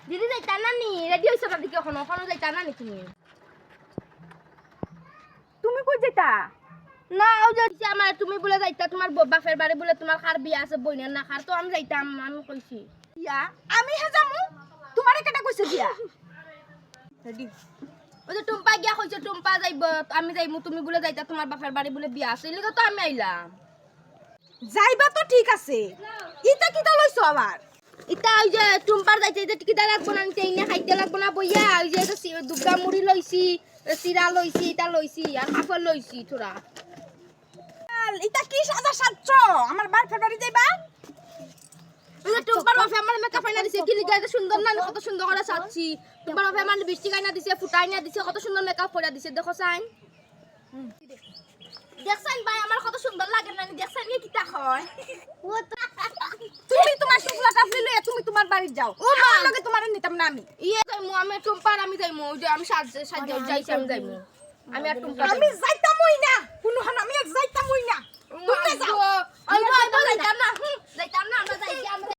দিদি যাইতা নানি রেডি হইছ না দেখি এখনো যাইতা নানি তুমি তুমি কই যেতা না ও যাইছি আমার তুমি বলে যাইতা তোমার বাপের বাড়ি বলে তোমার কার বিয়া আছে বইনের না কার তো আমি যাইতাম আমি কইছি ইয়া আমি হে যামু তোমারে কেটা কইছে দিয়া রেডি ওই যে টুম্পা গিয়া কইছে টুম্পা যাইব আমি যাইমু তুমি বলে যাইতা তোমার বাপের বাড়ি বলে বিয়া আছে এলিগা তো আমি আইলাম যাইবা তো ঠিক আছে ইটা কিটা লইছো আবার ইতা ওই যে টুম্পার যাইতে যে টিকিটা লাগবো না নিতে ইনে খাইতে লাগবো না বইয়া ওই যে দুর্গা মুড়ি লইছি চিরা লইছি ইটা লইছি আর কাপড় লইছি থোড়া ইটা কি সাজা সাজছ আমার বাপের বাড়ি যাইবা ওই যে টুম্পার বাপে আমার মেকআপ আইনা দিছে কি লিগা এটা সুন্দর না কত সুন্দর করে সাজছি টুম্পার বাপে আমার লিপস্টিক আইনা দিছে ফুটা আইনা দিছে কত সুন্দর মেকআপ করে দিছে দেখো সাইন দেখছেন ভাই আমার কত সুন্দর লাগে না দেখছেন কি কিটা হয় তুমি তোমার শুকলা টাফলি লইয়া তুমি তোমার বাড়ি যাও ও মা লগে তোমারে নিতাম না আমি ইয়ে যাইমু আমি টুম্পার আমি যাইমু ওই যে আমি সাজে যাইছি আমি যাইমু আমি আর টুম্পার আমি যাইতামই না কোন হান আমি যাইতামই না তুমি